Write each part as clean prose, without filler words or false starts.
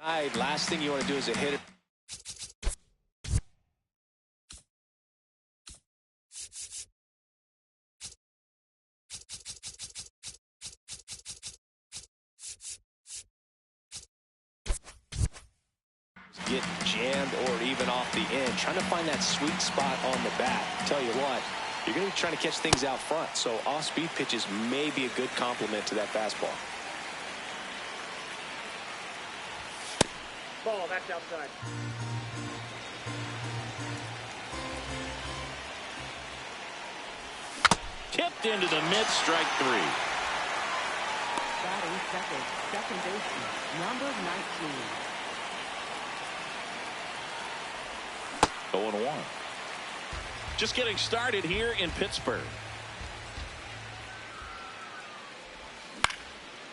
Last thing you want to do is a hit it. Get jammed or even off the end, trying to find that sweet spot on the bat. Tell you what, you're going to be trying to catch things out front, so off-speed pitches may be a good complement to that fastball. Ball, that's outside. Tipped into the mid, strike 3. Batting second baseman, number 19. 0-1. Just getting started here in Pittsburgh.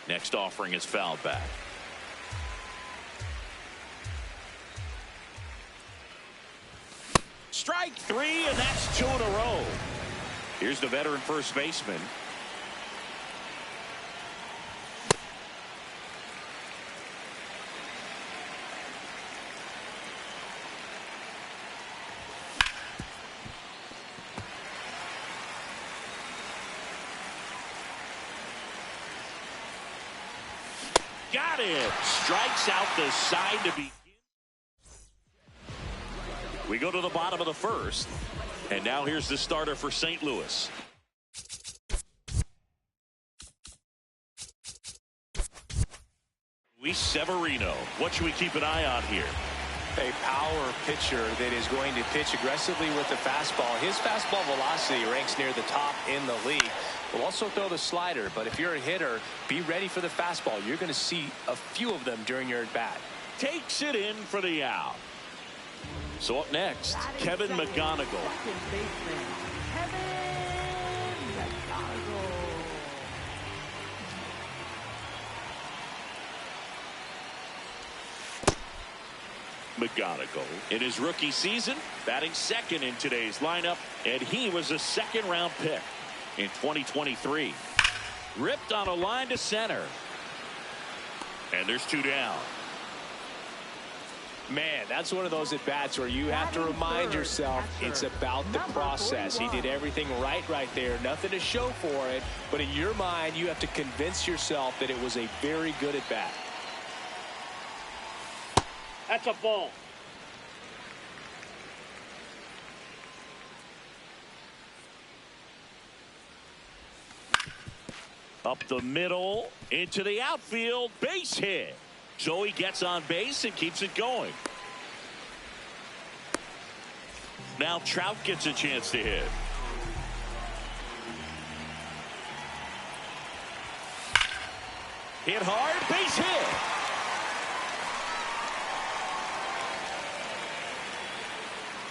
Next offering is fouled back. Strike 3, and that's 2 in a row. Here's the veteran first baseman. Got it. Strikes out the side to begin. We go to the bottom of the first. And now here's the starter for St. Louis. Luis Severino. What should we keep an eye on here? A power pitcher that is going to pitch aggressively with the fastball. His fastball velocity ranks near the top in the league. Will also throw the slider, but if you're a hitter, be ready for the fastball. You're going to see a few of them during your at-bat. Takes it in for the out. So up next, Kevin McGonigal. Second baseman, Kevin McGonigal. McGonigal in his rookie season, batting second in today's lineup, and he was a second-round pick in 2023. Ripped on a line to center. And there's 2 down. Man, that's one of those at-bats where you have to remind yourself it's about the process. He did everything right there. Nothing to show for it. But in your mind, you have to convince yourself that it was a very good at-bat. That's a ball. Up the middle, into the outfield, base hit. So he gets on base and keeps it going. Now Trout gets a chance to hit. Hit hard, base hit.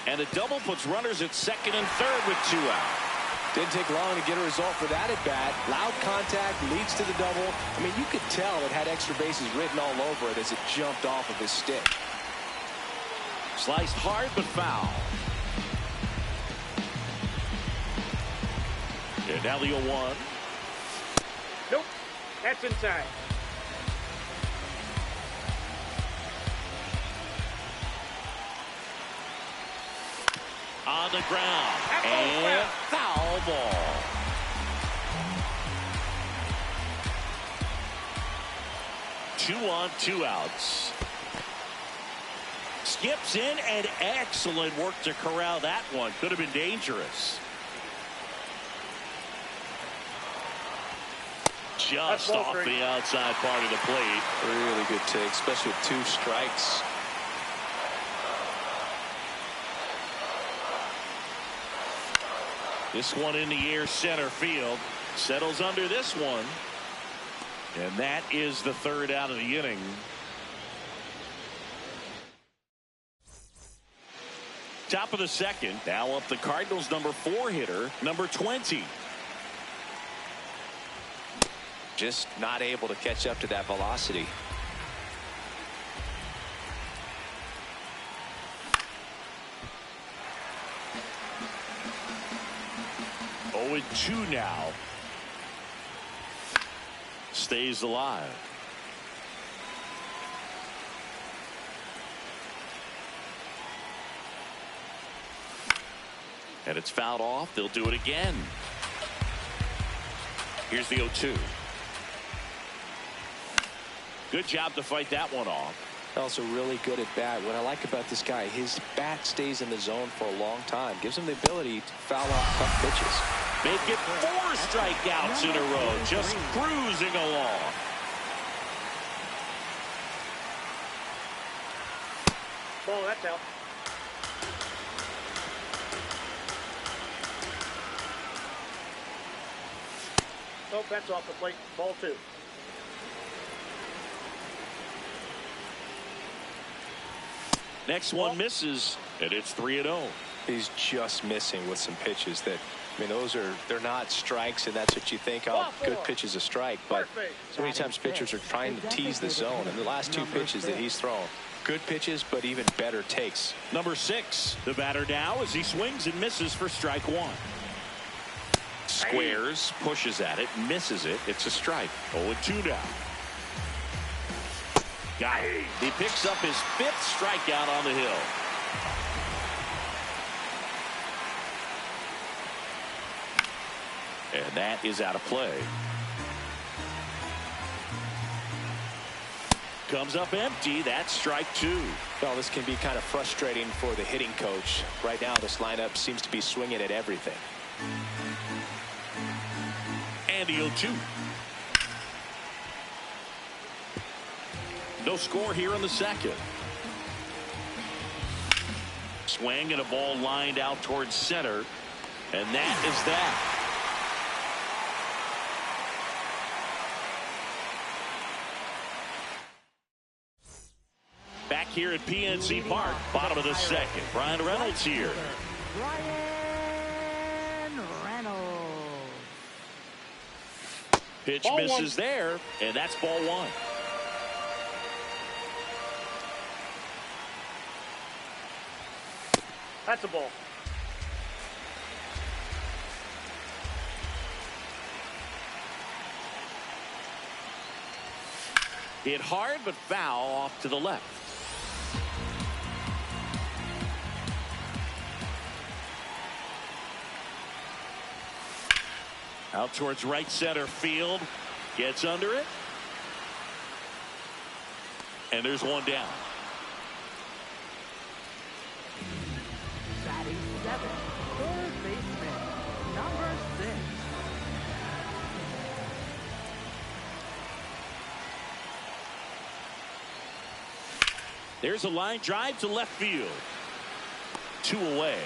And a double puts runners at second and third with 2 out. Didn't take long to get a result for that at-bat. Loud contact leads to the double. I mean, you could tell it had extra bases written all over it as it jumped off of his stick. Sliced hard but foul. And now the 0-1. Nope. That's inside. On the ground. And foul ball. Two on, 2 outs. Skips in, and excellent work to corral that one. Could have been dangerous. Just off the outside part of the plate. Really good take, especially with 2 strikes. This one in the air, center field. Settles under this one. And that is the 3rd out of the inning. Top of the 2nd. Now up the Cardinals' number 4 hitter, number 20. Just not able to catch up to that velocity. 0-2 now. Stays alive. And it's fouled off. They'll do it again. Here's the 0-2. Good job to fight that one off. Also really good at bat. What I like about this guy, his bat stays in the zone for a long time. Gives him the ability to foul off tough pitches. Make it 4 strikeouts in a row. Just cruising along. Ball, that's out. Oh, that's off the plate. Ball 2. Next one misses, and it's 3-0. He's just missing with some pitches that, I mean, they're not strikes, and that's what you think, oh, good pitch is a strike. But so many times pitchers are trying to tease the zone, and the last 2 pitches that he's thrown, good pitches, but even better takes. Number 6, the batter now as he swings and misses for strike 1. Squares, pushes at it, misses it. It's a strike. 0-2 now. Got it. He picks up his 5th strikeout on the hill. And that is out of play. Comes up empty. That's strike 2. Well, this can be kind of frustrating for the hitting coach. Right now, this lineup seems to be swinging at everything. And the 0-2. No score here in the second. Swing and a ball lined out towards center. And that is that. Back here at PNC Park, bottom of the second. Brian Reynolds here. Brian Reynolds. Pitch Ball misses 1. there, and that's ball 1. That's a ball. Hit hard, but foul off to the left. Out towards right center field. Gets under it. And there's one down. Batting 7, third baseman, number 6. There's a line drive to left field. 2 away.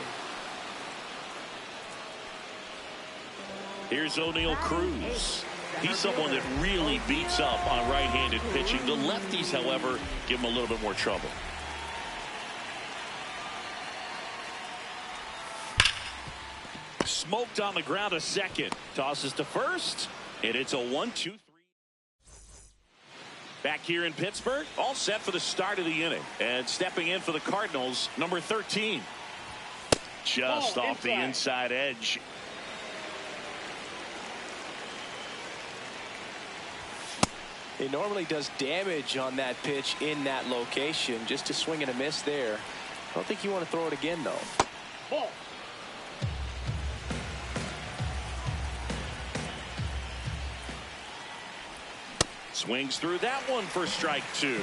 Here's O'Neal Cruz. He's someone that really beats up on right-handed pitching. The lefties, however, give him a little bit more trouble. Smoked on the ground a second. Tosses to first, and it's a 1-2-3. Back here in Pittsburgh, all set for the start of the inning. And stepping in for the Cardinals, number 13. Just off the inside edge. He normally does damage on that pitch in that location. Just to swing and a miss there. I don't think you want to throw it again, though. Ball. Swings through that one for strike 2.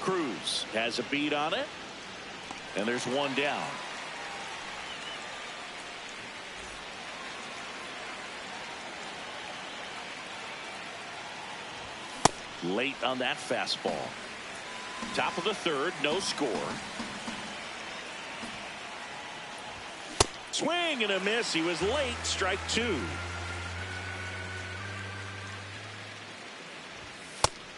Cruz has a beat on it. And there's one down. Late on that fastball. Top of the third, no score. Swing and a miss. He was late. Strike 2.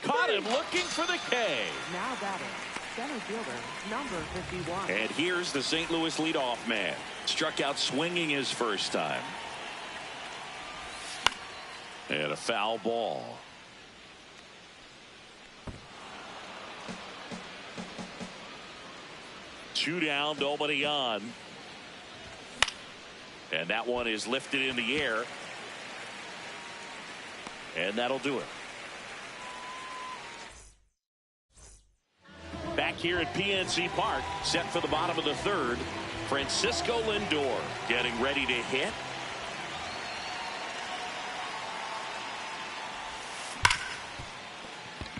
Caught him looking for the K. Now batting, center fielder, number 51. And here's the St. Louis leadoff man. Struck out swinging his first time. And a foul ball. Two down, nobody on. And that one is lifted in the air. And that'll do it. Back here at PNC Park, set for the bottom of the third. Francisco Lindor getting ready to hit.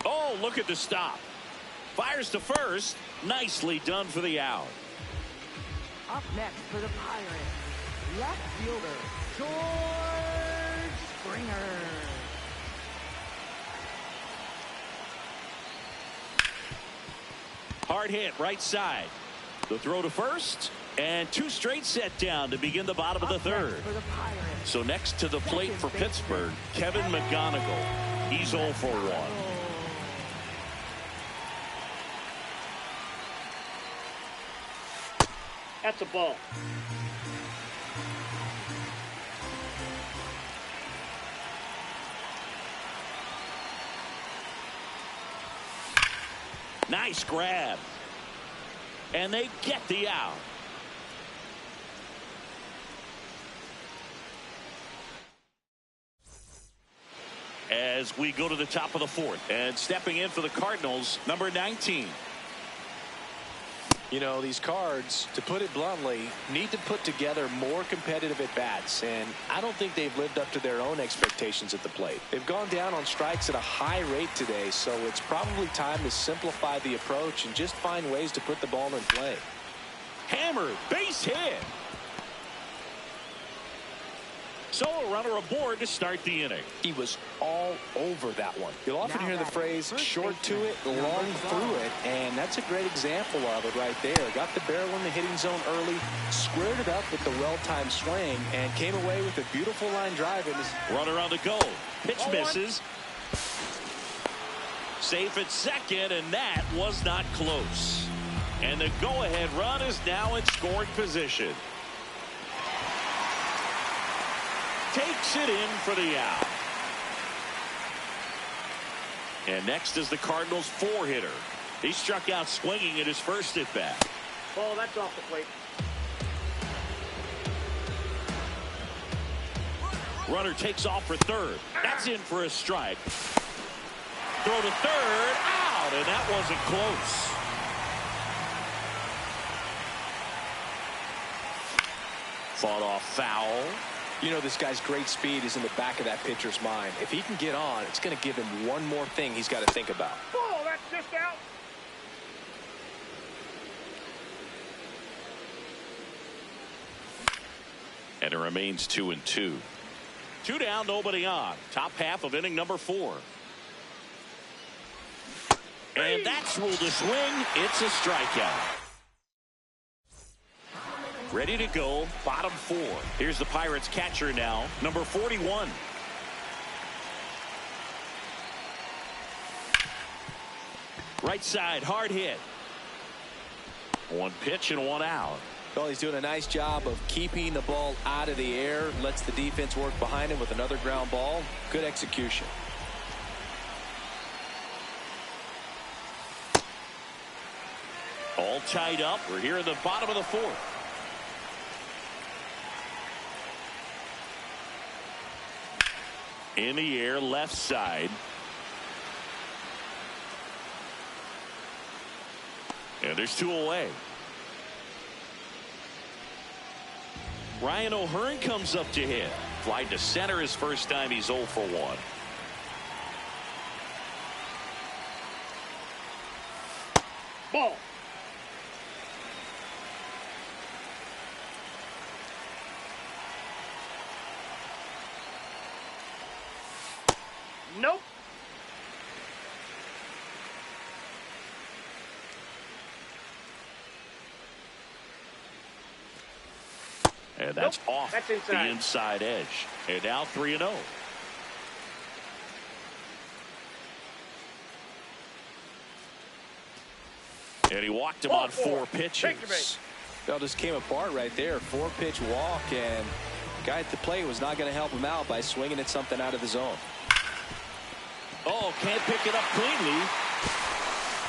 Oh, look at the stop. Fires to first. Nicely done for the out. Up next for the Pirates, left fielder, George Springer. Hard hit right side. The throw to first. And two straight set down to begin the bottom of the third. So next to the plate for Pittsburgh, Kevin McGonigal. He's 0 for 1. That's a ball. Nice grab. And they get the out. As we go to the top of the fourth. And stepping in for the Cardinals, number 19. You know, these Cards, to put it bluntly, need to put together more competitive at-bats, and I don't think they've lived up to their own expectations at the plate. They've gone down on strikes at a high rate today, so it's probably time to simplify the approach and just find ways to put the ball in play. Hammered, base hit. So a runner aboard to start the inning. He was all over that one. You'll often hear the phrase short to it, long through it, and that's a great example of it right there. Got the barrel in the hitting zone early, squared it up with the well-timed swing, and came away with a beautiful line drive. Runner on the go. Pitch misses. Safe at second, and that was not close. And the go-ahead run is now in scoring position. Takes it in for the out. And next is the Cardinals' four-hitter. He struck out swinging at his first at-bat. Ball, that's off the plate. Runner takes off for third. That's in for a strike. Throw to third, out, and that wasn't close. Fought off foul. You know, this guy's great speed is in the back of that pitcher's mind. If he can get on, it's going to give him one more thing he's got to think about. Ball, that's just out. And it remains 2-2. 2 down, nobody on. Top half of inning number 4. And that's ruled a swing. It's a strikeout. Ready to go, bottom 4. Here's the Pirates catcher now, number 41. Right side, hard hit. One pitch and one out. Well, he's doing a nice job of keeping the ball out of the air. Lets the defense work behind him with another ground ball. Good execution. All tied up. We're here in the bottom of the 4th. In the air, left side. And there's 2 away. Ryan O'Hearn comes up to hit. Fly to center his first time. He's 0 for 1. Ball. Nope. And that's off That's the inside edge. And now 3-0. And he walked him on 4 pitches. Well, just came apart right there. 4-pitch walk, and guy at the plate was not going to help him out by swinging at something out of the zone. Oh, can't pick it up cleanly.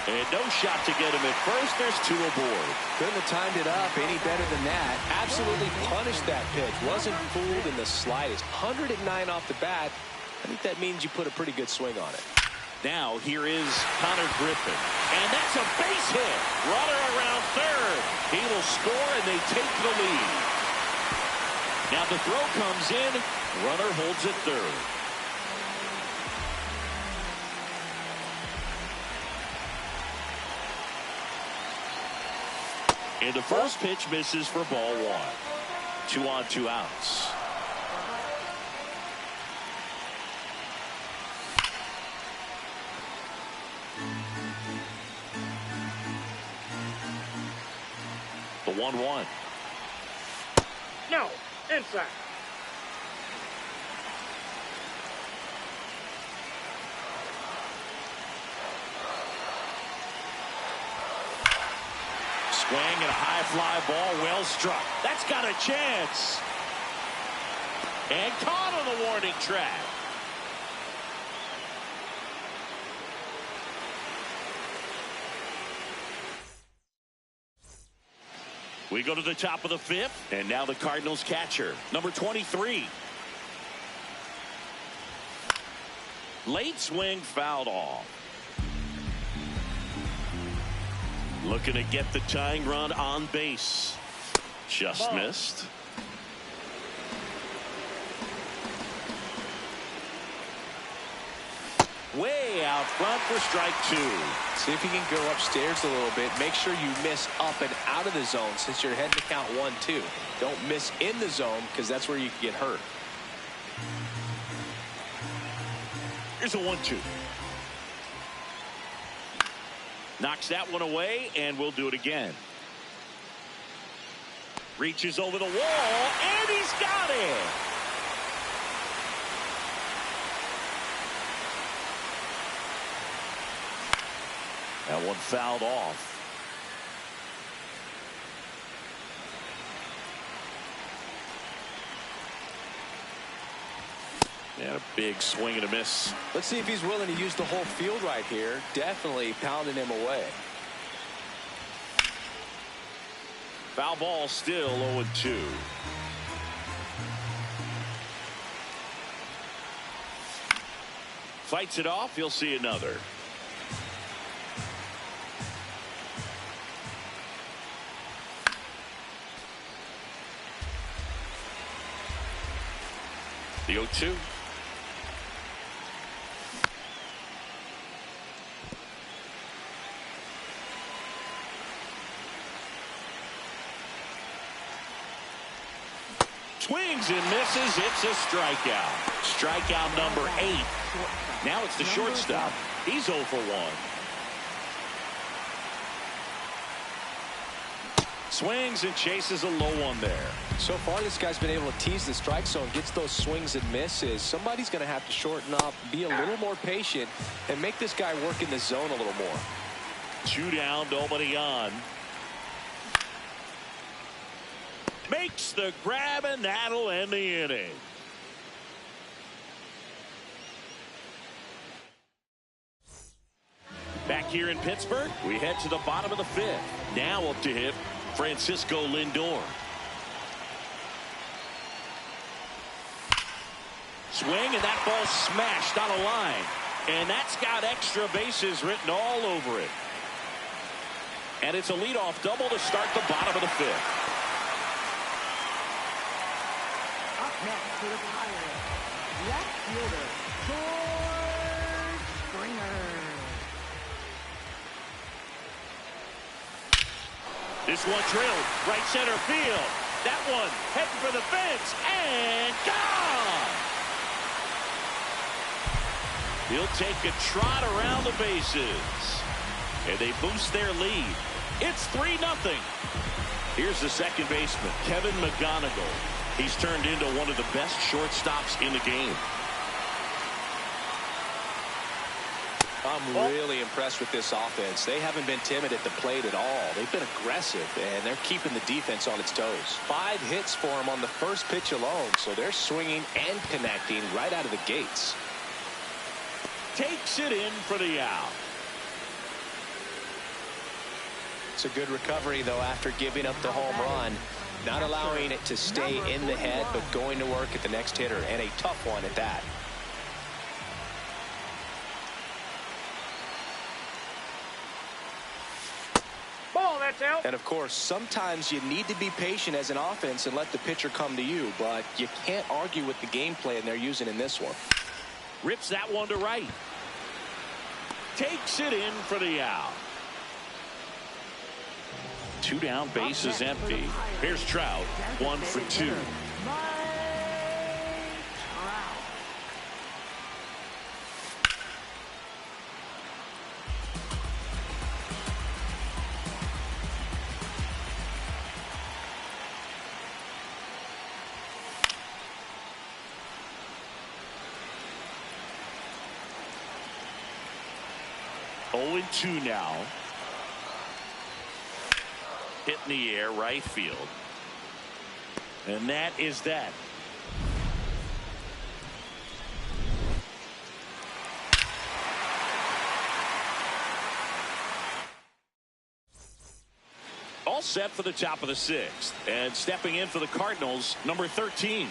And no shot to get him at first. There's 2 aboard. Couldn't have timed it up any better than that. Absolutely punished that pitch. Wasn't fooled in the slightest. 109 off the bat. I think that means you put a pretty good swing on it. Now here is Connor Griffin. And that's a base hit. Runner around third. He will score and they take the lead. Now the throw comes in. Runner holds at third. And the first pitch misses for ball one. 2 on, 2 outs. The 1-1. No, inside. Swing and a high fly ball, well struck. That's got a chance. And caught on the warning track. We go to the top of the 5th, and now the Cardinals catcher, number 23. Late swing fouled off. Looking to get the tying run on base. Just missed. Way out front for strike 2. See if you can go upstairs a little bit. Make sure you miss up and out of the zone since you're heading to count 1-2. Don't miss in the zone because that's where you can get hurt. Here's a 1-2. Knocks that one away, and we'll do it again. Reaches over the wall, and he's got it. That one fouled off. And a big swing and a miss. Let's see if he's willing to use the whole field right here. Definitely pounding him away. Foul ball, still 0-2. Fights it off. He'll see another. The 0-2. Swings and misses. It's a strikeout. Strikeout number 8. Now it's the shortstop. He's 0 for 1. Swings and chases a low one there. So far, this guy's been able to tease the strike zone, gets those swings and misses. Somebody's going to have to shorten up, be a little more patient, and make this guy work in the zone a little more. 2 down, nobody on. Makes the grab, and that'll end the inning. Back here in Pittsburgh, we head to the bottom of the 5th. Now up to hit Francisco Lindor. Swing, and that ball smashed on a line. And that's got extra bases written all over it. And it's a leadoff double to start the bottom of the 5th. Up next to the Pirates, left fielder, George Springer. This one drilled right center field. That one heading for the fence and gone. He'll take a trot around the bases. And they boost their lead. It's 3-0. Here's the second baseman, Kevin McGonigal. He's turned into one of the best shortstops in the game. I'm really impressed with this offense. They haven't been timid at the plate at all. They've been aggressive, and they're keeping the defense on its toes. 5 hits for them on the first pitch alone, so they're swinging and connecting right out of the gates. Takes it in for the out. It's a good recovery, though, after giving up the home run. Not allowing it to stay in the head, but going to work at the next hitter, and a tough one at that. out. And of course, sometimes you need to be patient as an offense and let the pitcher come to you, but you can't argue with the game plan they're using in this one. Rips that one to right. Takes it in for the out. 2 down, base is empty. Here's Trout, 1 for 2. 0-2 now. Hit in the air, right field. And that is that. All set for the top of the 6th. And stepping in for the Cardinals, number 13.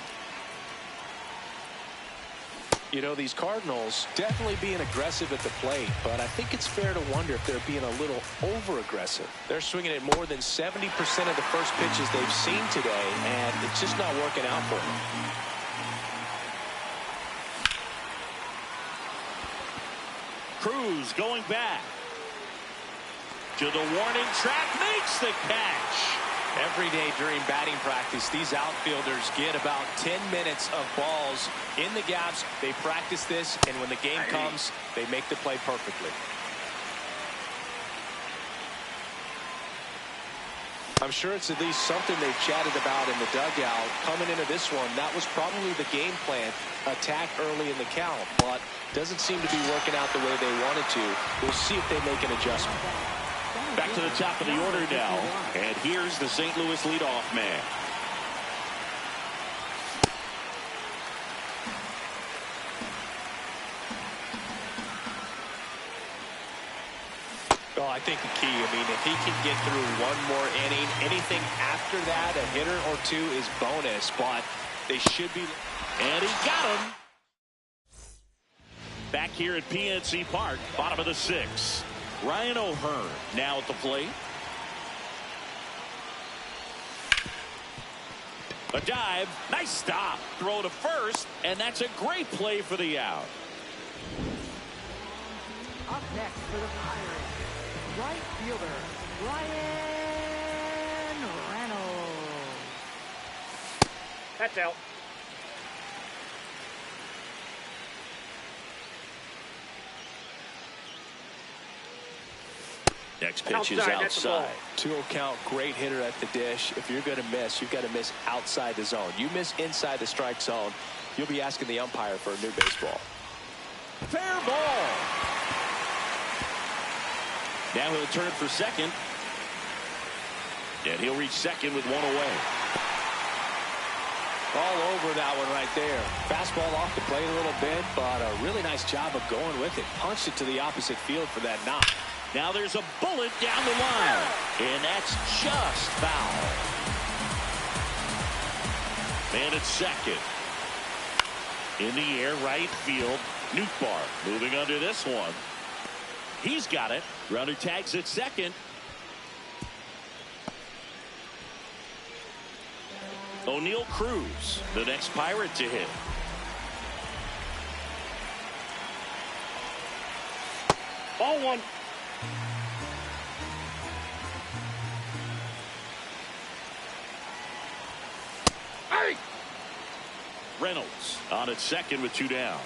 You know, these Cardinals definitely being aggressive at the plate, but I think it's fair to wonder if they're being a little over-aggressive. They're swinging at more than 70% of the first pitches they've seen today, and it's just not working out for them. Cruz going back to the warning track, makes the catch. Every day during batting practice, these outfielders get about 10 minutes of balls in the gaps. They practice this, and when the game comes, they make the play perfectly. I'm sure it's at least something they've chatted about in the dugout. Coming into this one, that was probably the game plan. Attack early in the count, but doesn't seem to be working out the way they wanted to. We'll see if they make an adjustment. Back to the top of the order now, and here's the St. Louis leadoff man. Well, I think the key, I mean, if he can get through one more inning, anything after that, a hitter or two is bonus, but they should be. And he got him. Back here at PNC Park, bottom of the 6th. Ryan O'Hearn now at the plate. A dive, nice stop, throw to first, and that's a great play for the out. Up next for the Pirates, right fielder Ryan Reynolds. That's out. Next pitch is Outside, that's the ball. outside. 2-0 count, great hitter at the dish. If you're going to miss, you've got to miss outside the zone. You miss inside the strike zone, you'll be asking the umpire for a new baseball. Fair ball. Now he'll turn for second. And he'll reach second with 1 away. All over that one right there. Fastball off the plate a little bit, but a really nice job of going with it. Punched it to the opposite field for that knock. Now there's a bullet down the line, and that's just foul. And it's second. In the air, right field. Nootbaar moving under this one. He's got it. Runner tags at second. O'Neal Cruz, the next Pirate to hit. Ball 1. Hey! Reynolds on at second with 2 down.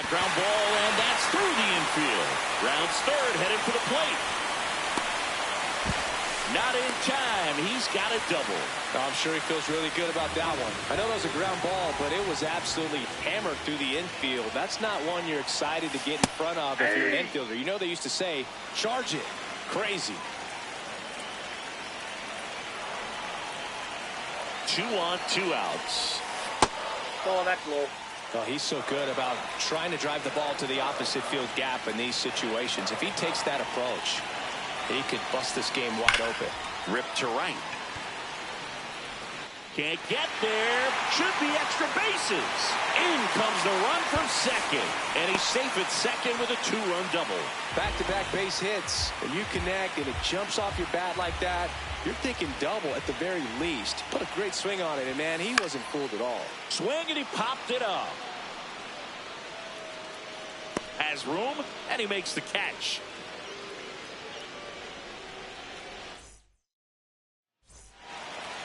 Ground ball, and that's through the infield. Rounds third, headed for the plate. Not in time. He's got a double. I'm sure he feels really good about that one. I know that was a ground ball, but it was absolutely hammered through the infield. That's not one you're excited to get in front of if you're an infielder. You know they used to say, charge it. Crazy. 2 on, 2 outs. Oh, that's low. Well, he's so good about trying to drive the ball to the opposite field gap in these situations. If he takes that approach, he could bust this game wide open. Ripped to right. Can't get there. Should be extra bases. In comes the run from second. And he's safe at second with a 2-run double. Back-to-back base hits, and you connect, and it jumps off your bat like that. You're thinking double at the very least. Put a great swing on it, and man, he wasn't fooled at all. Swing, and he popped it up. Has room, and he makes the catch.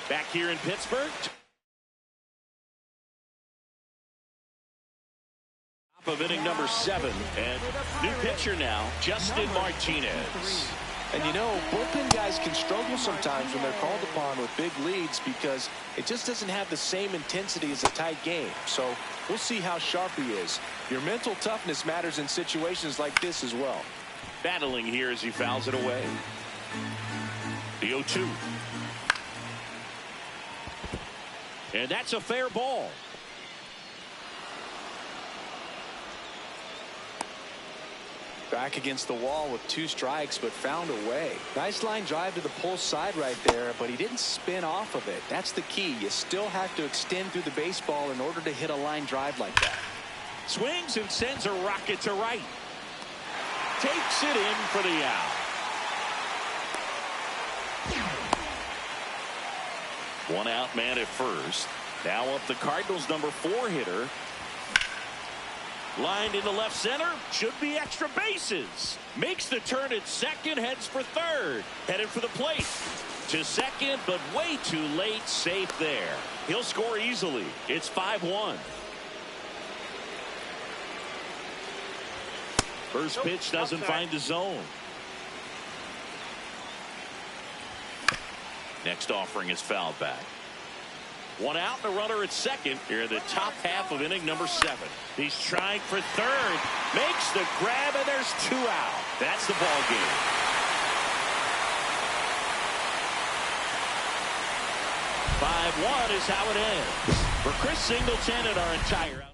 Back here in Pittsburgh. Top of inning number 7. And new pitcher now, Justin Martinez. And you know, bullpen guys can struggle sometimes when they're called upon with big leads because it just doesn't have the same intensity as a tight game. So we'll see how sharp he is. Your mental toughness matters in situations like this as well. Battling here as he fouls it away. The 0-2. And that's a fair ball. Back against the wall with 2 strikes, but found a way. Nice line drive to the pull side right there, but he didn't spin off of it. That's the key. You still have to extend through the baseball in order to hit a line drive like that. Swings and sends a rocket to right. Takes it in for the out. One out man at first. Now up the Cardinals' number 4 hitter. Lined into left center. Should be extra bases. Makes the turn at second. Heads for third. Headed for the plate. To second, but way too late. Safe there. He'll score easily. It's 5-1. First pitch doesn't find the zone. Next offering is fouled back. One out and a runner at second here in the top half of inning number 7. He's trying for third. Makes the grab, and there's 2 out. That's the ball game. 5-1 is how it ends. For Chris Singleton and our entire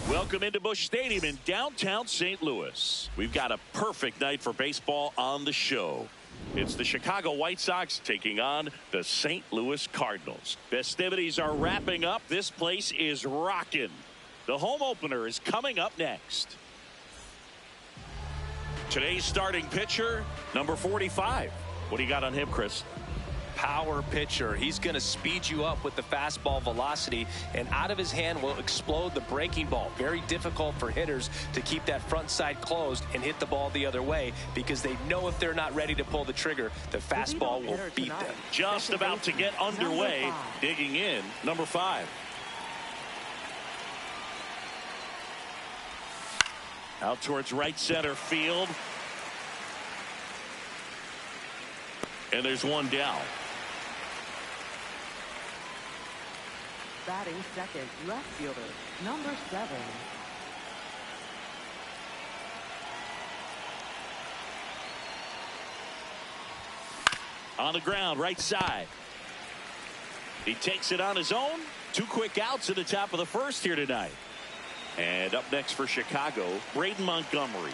Welcome into Busch Stadium in downtown St. Louis. We've got a perfect night for baseball on the show. It's the Chicago White Sox taking on the St. Louis Cardinals. Festivities are wrapping up. This place is rocking. The home opener is coming up next. Today's starting pitcher, number 45. What do you got on him, Chris? power pitcher. He's going to speed you up with the fastball velocity, and out of his hand will explode the breaking ball. Very difficult for hitters to keep that front side closed and hit the ball the other way, because they know if they're not ready to pull the trigger, the fastball will beat them. Just about to get underway. Digging in, number 5. Out towards right center field. And there's one down. Batting second, left fielder, number 7. On the ground, right side. He takes it on his own. 2 quick outs at the top of the first here tonight. And up next for Chicago, Braden Montgomery.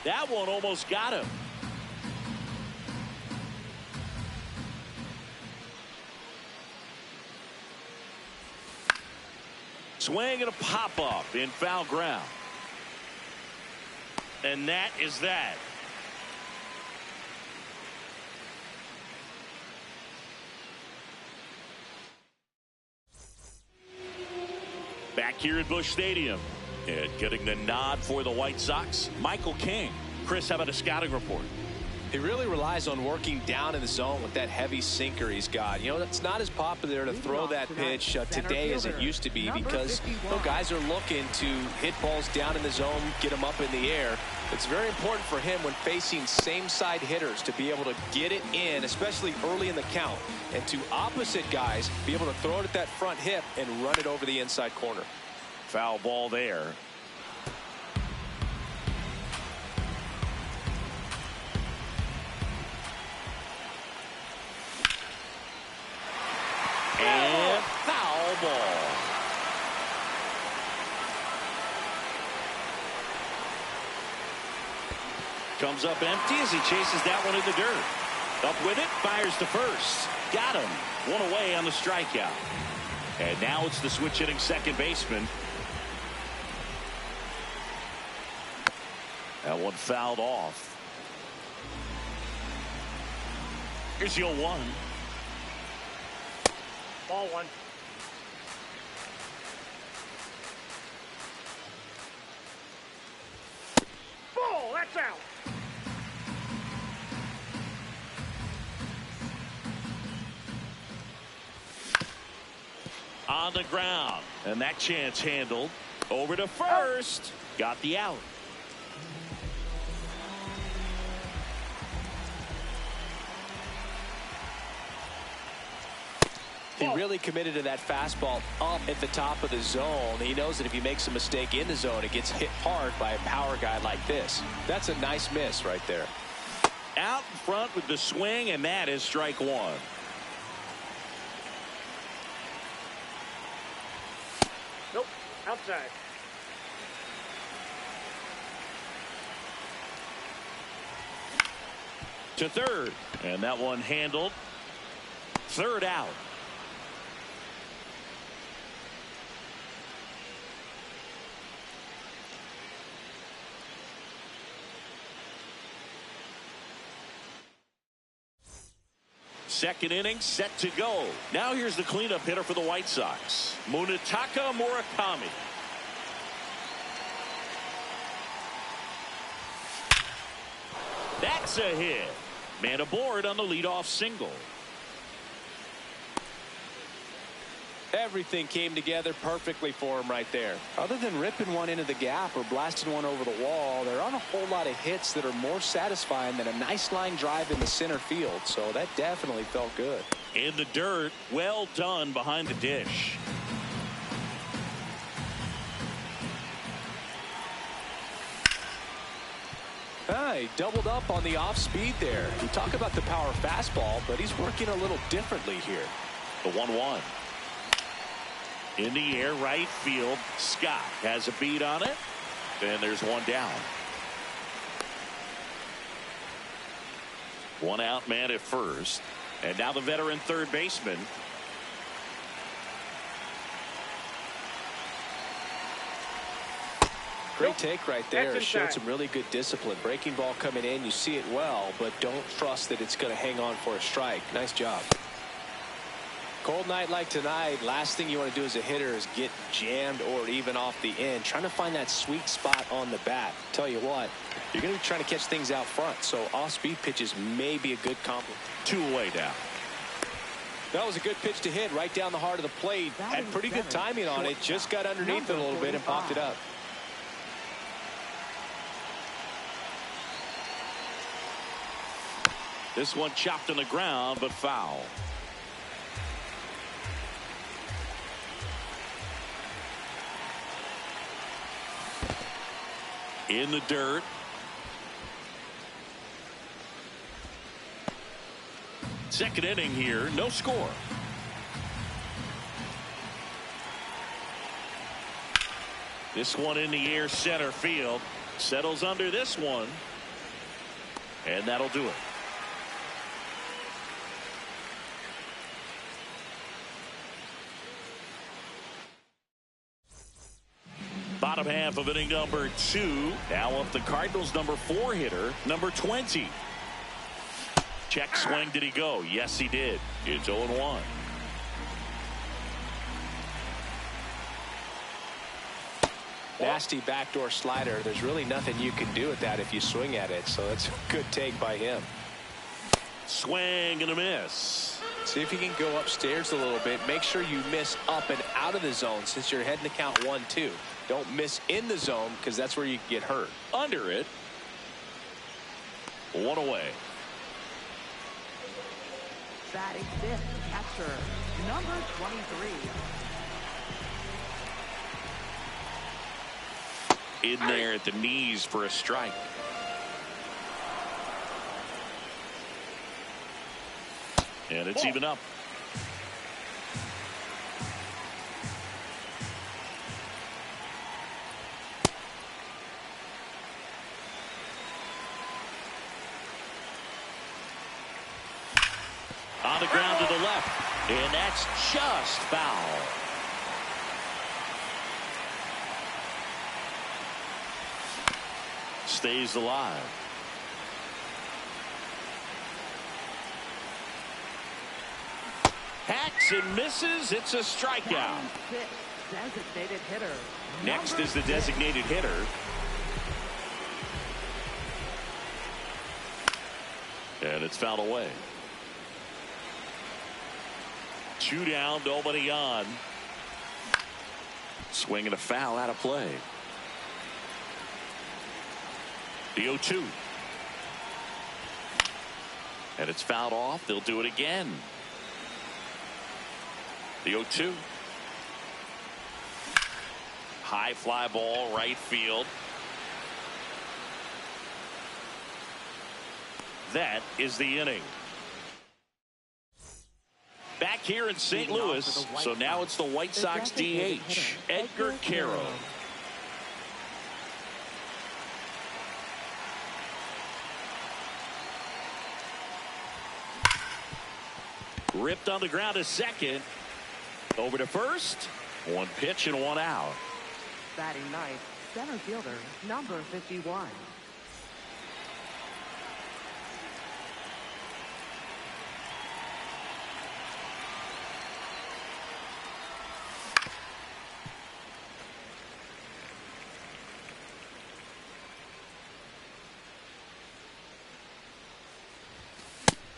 That one almost got him. Swing and a pop up in foul ground. And that is that. Back here at Busch Stadium. And getting the nod for the White Sox, Michael King. Chris, how about a scouting report? He really relies on working down in the zone with that heavy sinker he's got. You know, it's not as popular to throw that pitch today as it used to be, because guys are looking to hit balls down in the zone, get them up in the air. It's very important for him when facing same-side hitters to be able to get it in, especially early in the count, and to opposite guys be able to throw it at that front hip and run it over the inside corner. Foul ball there. And foul ball. Comes up empty as he chases that one in the dirt. Up with it, fires to first. Got him. One away on the strikeout. And now it's the switch hitting second baseman. That one fouled off. Here's the 0-1. Ball 1. Ball, that's out. On the ground. And that chance handled. Over to first. Got the out. He really committed to that fastball up at the top of the zone. He knows that if he makes a mistake in the zone, it gets hit hard by a power guy like this. That's a nice miss right there. Out in front with the swing, and that is strike 1. Nope, outside. To third, and that one handled. Third out. Second inning set to go. Now here's the cleanup hitter for the White Sox, Munetaka Murakami. That's a hit. Man aboard on the leadoff single. Everything came together perfectly for him right there. Other than ripping one into the gap or blasting one over the wall, there aren't a whole lot of hits that are more satisfying than a nice line drive in the center field. So that definitely felt good. In the dirt, well done behind the dish. He doubled up on the off speed there. You talk about the power fastball, but he's working a little differently here. The 1-1. In the air, right field. Scott has a beat on it. And there's one down. One out man at first. And now the veteran third baseman. Great take right there. Showed some really good discipline. Breaking ball coming in. You see it well, but don't trust that it's going to hang on for a strike. Nice job. Cold night like tonight, last thing you want to do as a hitter is get jammed or even off the end. Trying to find that sweet spot on the bat. Tell you what, you're going to be trying to catch things out front, so off-speed pitches may be a good compliment. 2 away down. That was a good pitch to hit right down the heart of the plate. Had pretty good timing on it. Just got underneath it a little bit and popped it up. This one chopped on the ground, but foul. In the dirt. Second inning here, no score. This one in the air, center field. Settles under this one. And that'll do it. Bottom half of inning number 2. Now up the Cardinals' number 4 hitter, number 20. Check swing. Did he go? Yes, he did. It's 0-1. Nasty backdoor slider. There's really nothing you can do with that if you swing at it. So that's a good take by him. Swing and a miss. See if you can go upstairs a little bit. Make sure you miss up and out of the zone since you're heading to count 1-2. Don't miss in the zone because that's where you get hurt. Under it. 1 away. Batting fifth, catcher, number 23. In there at the knees for a strike. And it's even up. On the ground to the left. And that's just foul. Stays alive. Hacks and misses. It's a strikeout. Designated hitter. Next is the designated hitter. And it's fouled away. 2 down, nobody on. Swing and a foul out of play. The 0-2. And it's fouled off. They'll do it again. The 0-2. High fly ball, right field. That is the inning. Back here in St. Louis, so now it's the White Sox DH, Edgar Quero. Ripped on the ground to second. Over to first. 1 pitch and 1 out. Batting ninth, center fielder, number 51.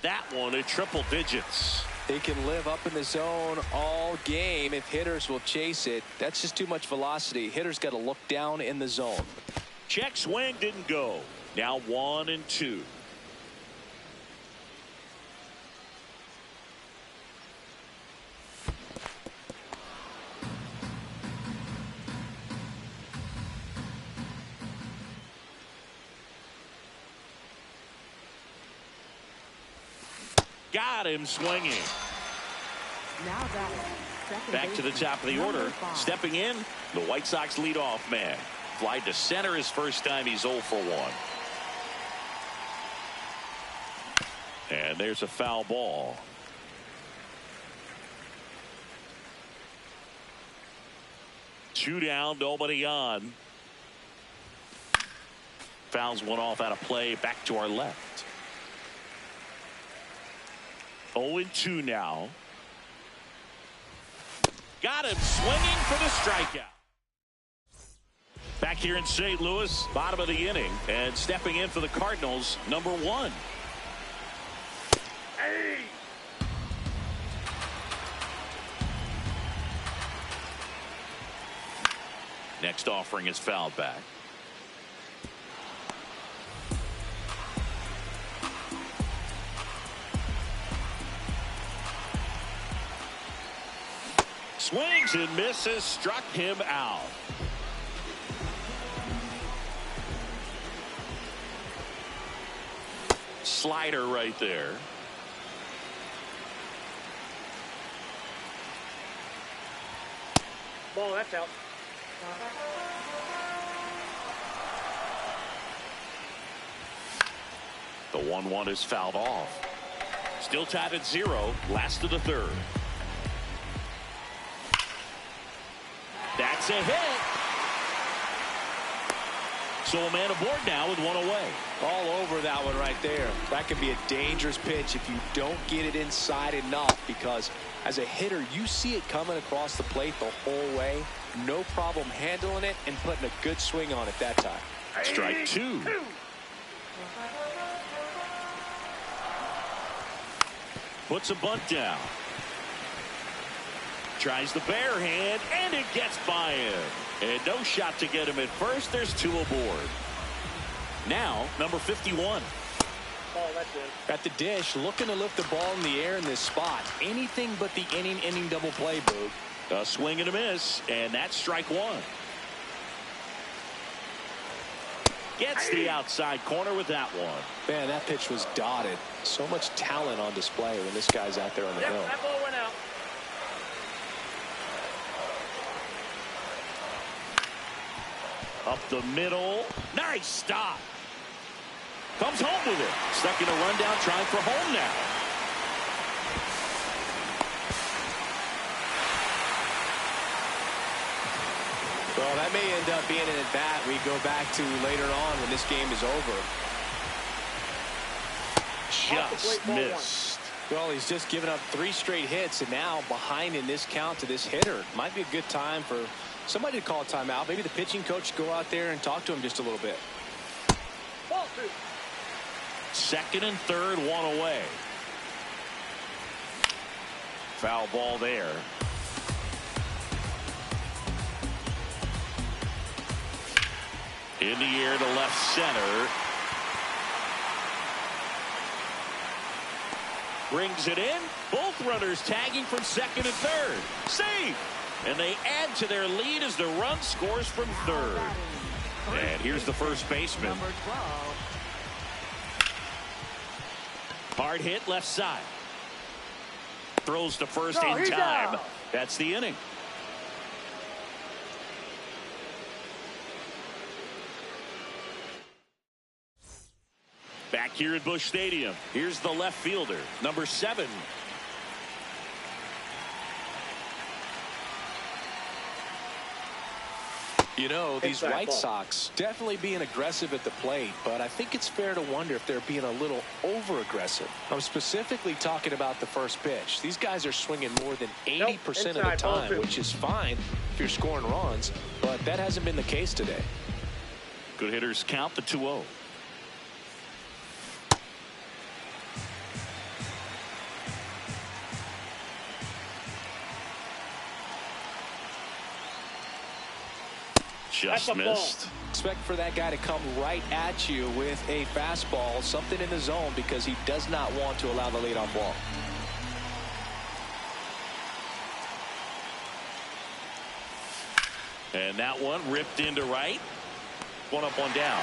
That one at triple digits. They can live up in the zone all game if hitters will chase it. That's just too much velocity. Hitters got to look down in the zone. Check swing didn't go. Now 1-2. Got him swinging. Now batting, second Back to the baseman, top of the number order. 5. Stepping in, the White Sox leadoff man. Fly to center his first time. He's 0 for 1. And there's a foul ball. Two down, nobody on. Fouls one off out of play. Back to our left. 0-2 now. Got him swinging for the strikeout. Back here in St. Louis, bottom of the inning, and stepping in for the Cardinals, number 1. Hey! Next offering is fouled back. Swings and misses, struck him out. Slider right there. Ball, that's out. The 1-1 is fouled off. Still tied at 0. Last of the third. That's a hit. So a man aboard now with 1 away. All over that one right there. That could be a dangerous pitch if you don't get it inside enough, because as a hitter you see it coming across the plate the whole way. No problem handling it and putting a good swing on it that time. Strike 2. Puts a bunt down. Tries the bare hand, and it gets by him. And no shot to get him at first. There's 2 aboard. Now, number 51. Ball, that's in. At the dish, looking to lift the ball in the air in this spot. Anything but the inning double play, Boog. A swing and a miss, and that's strike 1. Gets the outside corner with that one. Man, that pitch was dotted. So much talent on display when this guy's out there on the hill. Yep, that ball went out. Up the middle. Nice stop. Comes home with it. Stuck in a rundown, trying for home now. Well, that may end up being an at-bat we go back to later on when this game is over. Just missed. Well, he's just given up 3 straight hits, and now behind in this count to this hitter. Might be a good time for somebody to call a timeout. Maybe the pitching coach go out there and talk to him just a little bit. Ball 2. Second and third, 1 away. Foul ball there. In the air to left center. Brings it in. Both runners tagging from second and third. Safe. And they add to their lead as the run scores from third. And here's the first baseman. Number 12. Hard hit left side. Throws to first in he's time. out. That's the inning. Back here at Busch Stadium, here's the left fielder, number 7. You know, these Inside White ball. Sox definitely being aggressive at the plate, but I think it's fair to wonder if they're being a little over-aggressive. I'm specifically talking about the first pitch. These guys are swinging more than 80% of the inside ball time, 2. which is fine if you're scoring runs, but that hasn't been the case today. Good hitters count the 2-0. Just That's a ball. missed. Expect for that guy to come right at you with a fastball, something in the zone, because he does not want to allow the leadoff walk. And that one ripped into right. One up, one down.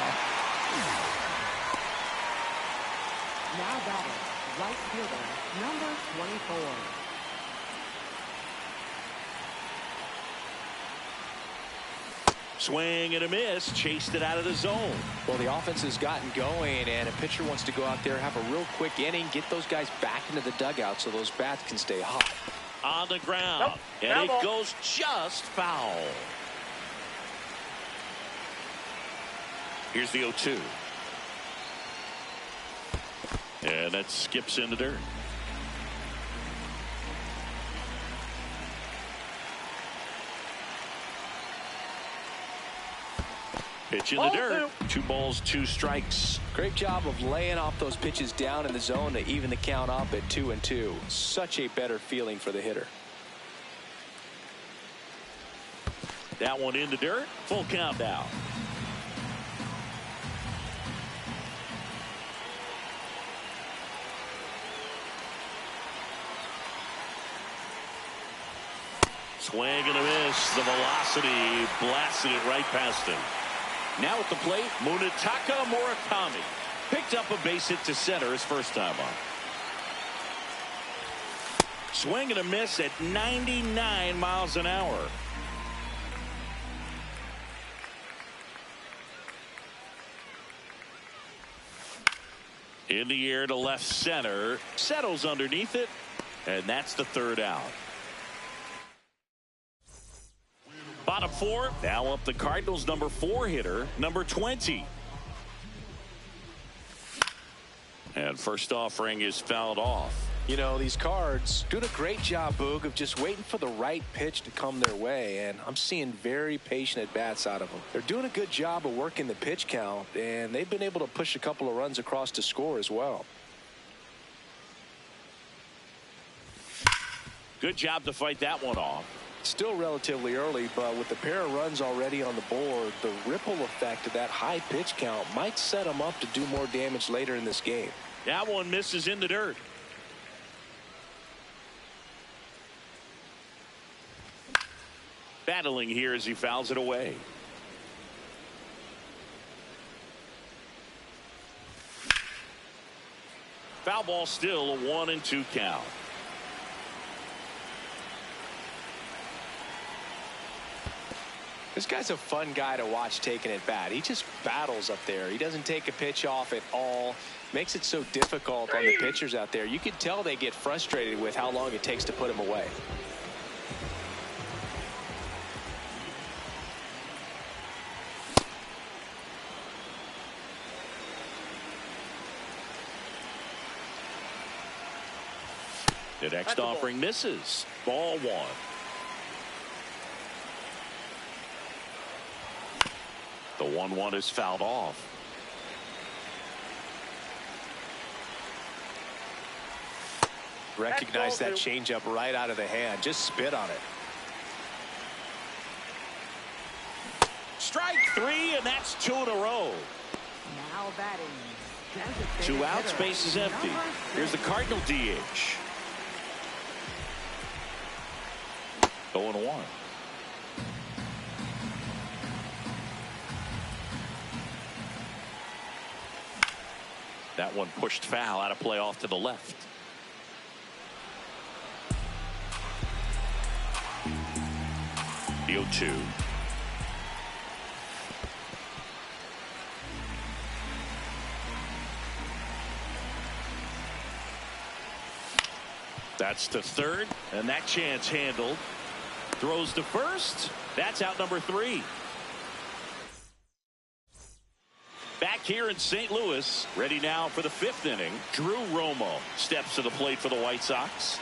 Now batting, right fielder, number 24. Swing and a miss. Chased it out of the zone. Well, the offense has gotten going, and a pitcher wants to go out there, have a real quick inning, get those guys back into the dugout so those bats can stay hot. On the ground. Nope. And Foul. it goes just foul. Here's the 0-2. And that skips in the dirt. Pitch in the dirt. 2 balls, 2 strikes. Great job of laying off those pitches down in the zone to even the count up at 2-2. Such a better feeling for the hitter. That one in the dirt. Full count now. Swing and a miss. The velocity blasted it right past him. Now at the plate, Munetaka Murakami picked up a base hit to center his first time on. Swing and a miss at 99 miles an hour. In the air to left center. Settles underneath it. And that's the 3rd out. Bottom 4. Now up the Cardinals' number 4 hitter, number 20. And first offering is fouled off. You know, these Cards doing a great job, Boog, of just waiting for the right pitch to come their way, and I'm seeing very patient at-bats out of them. They're doing a good job of working the pitch count, and they've been able to push a couple of runs across to score as well. Good job to fight that one off. Still relatively early, but with the pair of runs already on the board, the ripple effect of that high pitch count might set them up to do more damage later in this game. That one misses in the dirt. Battling here as he fouls it away. Foul ball still, a 1-2 count. This guy's a fun guy to watch taking at bat. He just battles up there. He doesn't take a pitch off at all. Makes it so difficult on the pitchers out there. You can tell they get frustrated with how long it takes to put him away. The next offering misses. Ball 1. The 1-1 is fouled off. Recognize that changeup right out of the hand. Just spit on it. Strike 3, and that's 2 in a row. Now batting. 2 outs, base is empty. Here's the Cardinal DH. 0-1. That one pushed foul, out of play off to the left. The 0-2. That's the 3rd, and that chance handled. Throws to first. That's out number 3. Back here in St. Louis, ready now for the 5th inning. Drew Romo steps to the plate for the White Sox.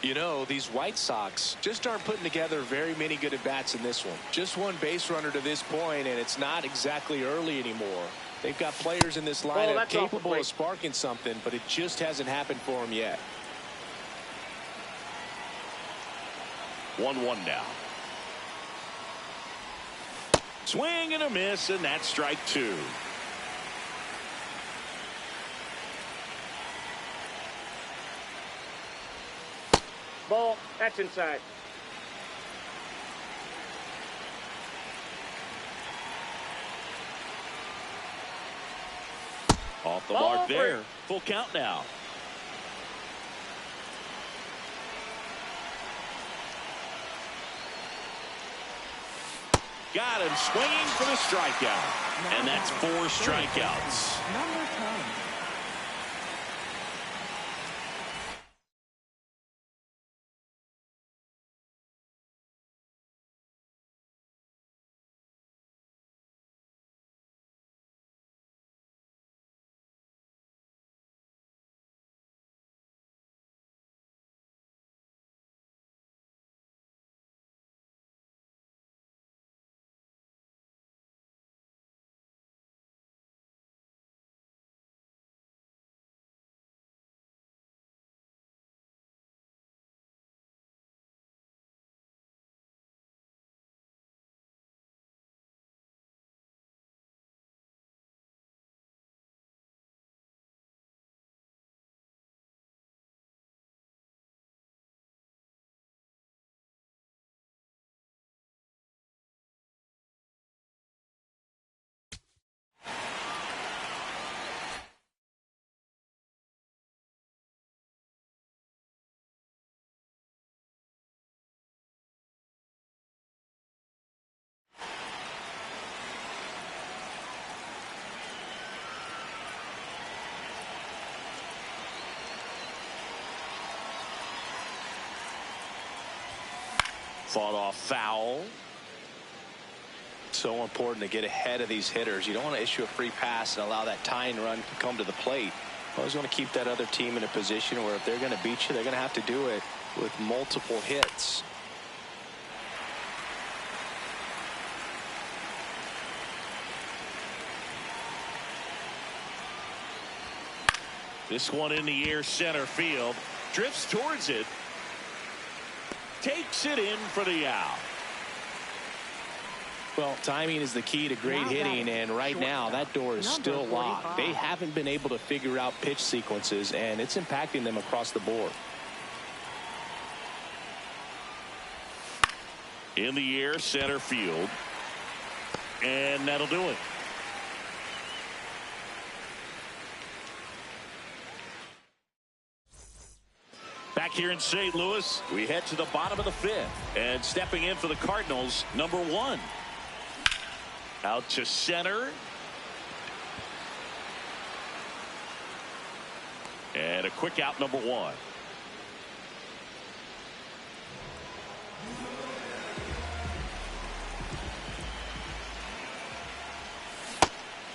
You know, these White Sox just aren't putting together very many good at-bats in this one. Just one base runner to this point, and it's not exactly early anymore. They've got players in this lineup capable of sparking something, but it just hasn't happened for them yet. 1-1 now. Swing and a miss, and that's strike 2. Ball. That's inside. Off the mark there. Full count now. Got him swinging for the strikeout. And that's 4 strikeouts. Number 10. Fought off foul. So important to get ahead of these hitters. You don't want to issue a free pass and allow that tying run to come to the plate. You always want to keep that other team in a position where if they're going to beat you, they're going to have to do it with multiple hits. This one in the air, center field. Drifts towards it. Takes it in for the out. Well, timing is the key to great hitting, and right now that door is still locked. They haven't been able to figure out pitch sequences, and it's impacting them across the board. In the air, center field. And that'll do it. Back here in St. Louis, we head to the bottom of the 5th. And stepping in for the Cardinals, number 1. Out to center. And a quick out, number 1.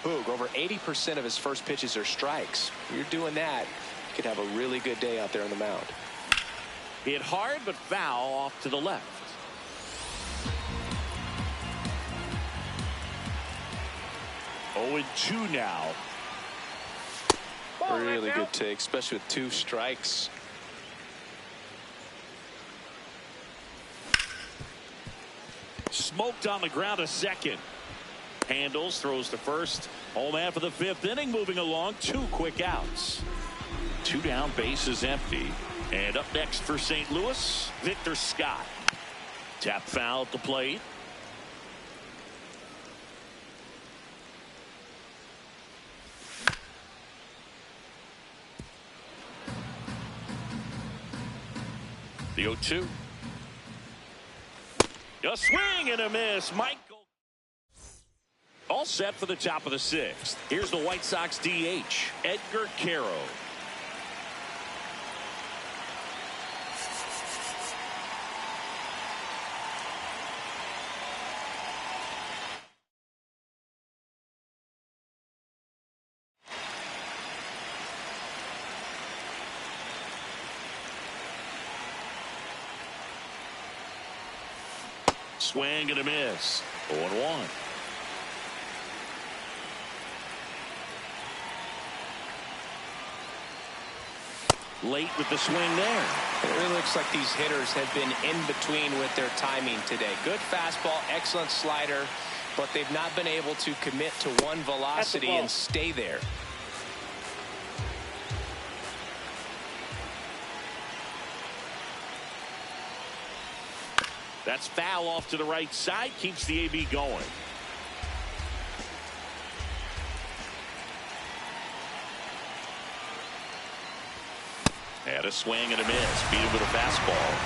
Boog, over 80% of his first pitches are strikes. If you're doing that, you could have a really good day out there on the mound. Hit hard, but foul off to the left. Oh, 0-2 now. Really good take, especially with 2 strikes. Smoked on the ground to second. Handles, throws to first. Home man for the 5th inning, moving along. 2 quick outs. 2 down, bases empty. And up next for St. Louis, Victor Scott. Tap foul at the plate. The 0-2. A swing and a miss. Michael. All set for the top of the 6th. Here's the White Sox DH, Edgar Caro. Swing and a miss. 0-1. Late with the swing there. It really looks like these hitters have been in between with their timing today. Good fastball, excellent slider, but they've not been able to commit to one velocity and stay there. That's foul off to the right side. Keeps the AB going. Had a swing and a miss. Beat him with a fastball.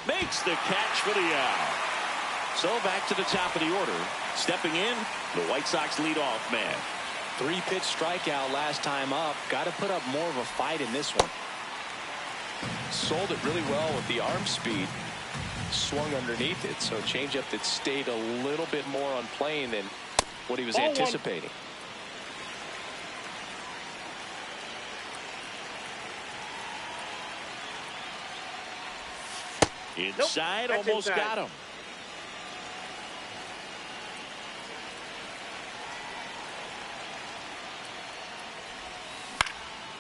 Makes the catch for the out. So back to the top of the order. Stepping in, the White Sox leadoff man. 3-pitch strikeout last time up. Got to put up more of a fight in this one. Sold it really well with the arm speed. Swung underneath it. So changeup that stayed a little bit more on plane than what he was anticipating. Inside, Nope, almost inside. got him.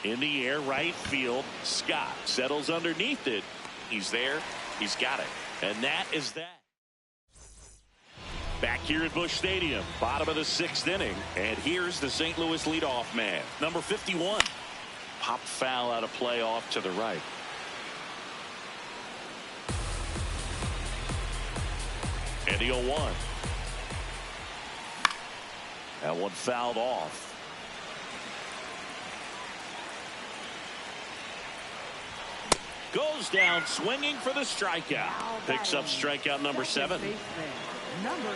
In the air, right field. Scott settles underneath it. He's there. He's got it. And that is that. Back here at Busch Stadium, bottom of the 6th inning. And here's the St. Louis leadoff man, number 51. Pop foul out of play off to the right. And the 0-1. That one fouled off. Goes down swinging for the strikeout. Picks up strikeout number 7. Number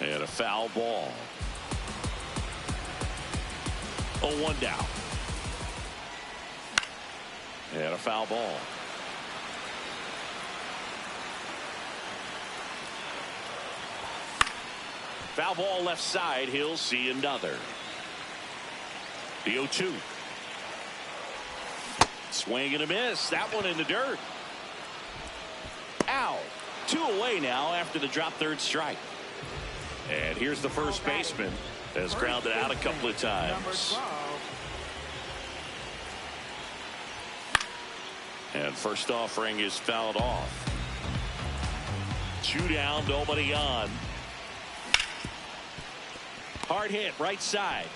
19. And a foul ball. 0-1 down. And a foul ball. Foul ball left side. He'll see another. The 0-2. Swing and a miss. That one in the dirt. Ow. 2 away now after the drop third strike. And here's the first baseman. Has grounded out a couple of times. And first offering is fouled off. 2 down, nobody on. Hard hit, right side.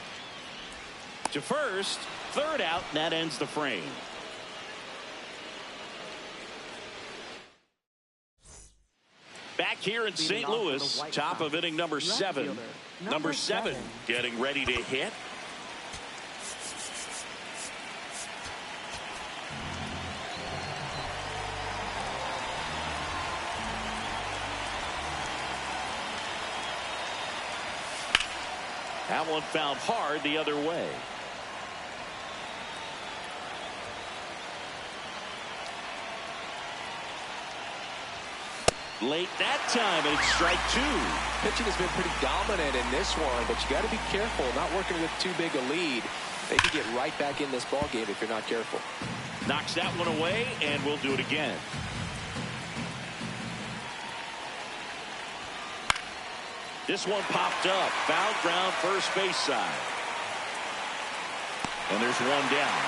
To first, third out, and that ends the frame. Back here in St. Louis, top of inning number 7. Number 7 getting ready to hit. That one found hard the other way. Late that time, and it's strike 2. Pitching has been pretty dominant in this one, but you got to be careful. Not working with too big a lead. They could get right back in this ball game if you're not careful. Knocks that one away, and we'll do it again. This one popped up. Foul ground, first base side. And there's one down.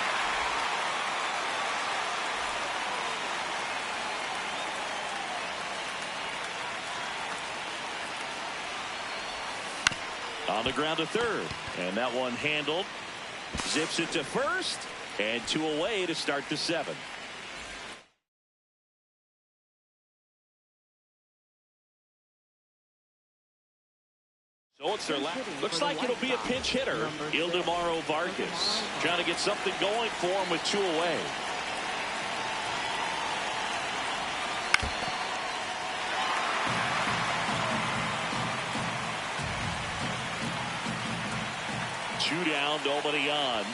On the ground to third. And that one handled. Zips it to first. And 2 away to start the 7th. So it's their last. Looks like it'll be a pinch hitter. Ildemaro Vargas trying to get something going for him with 2 away. Two down, nobody on.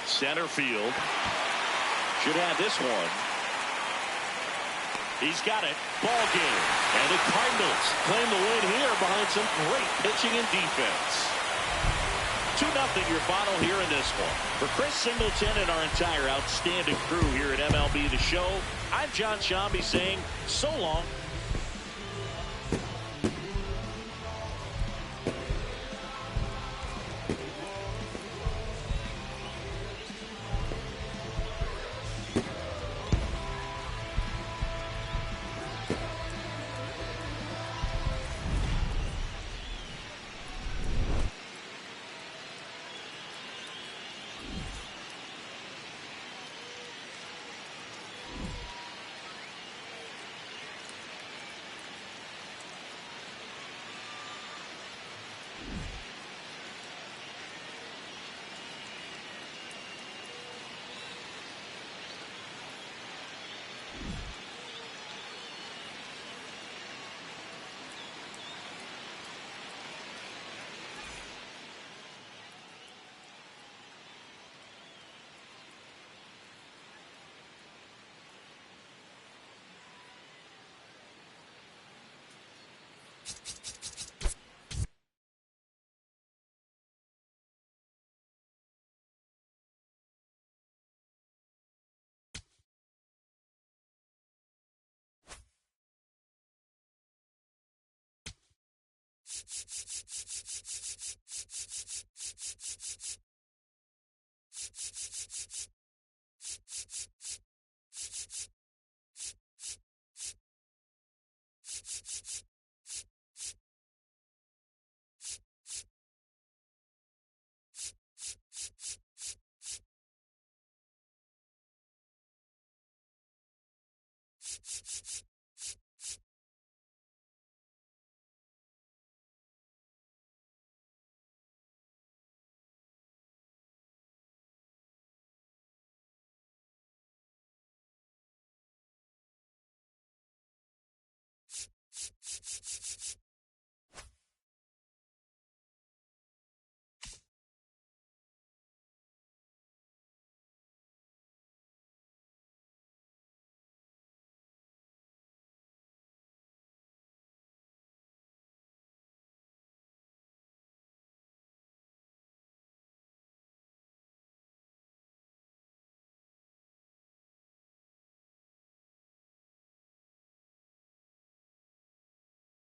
Center field. Should have this one. He's got it. Ball game. And the Cardinals claim the win here behind some great pitching and defense. 2-0 your final here in this one. For Chris Singleton and our entire outstanding crew here at MLB The Show, I'm John Shambi saying so long.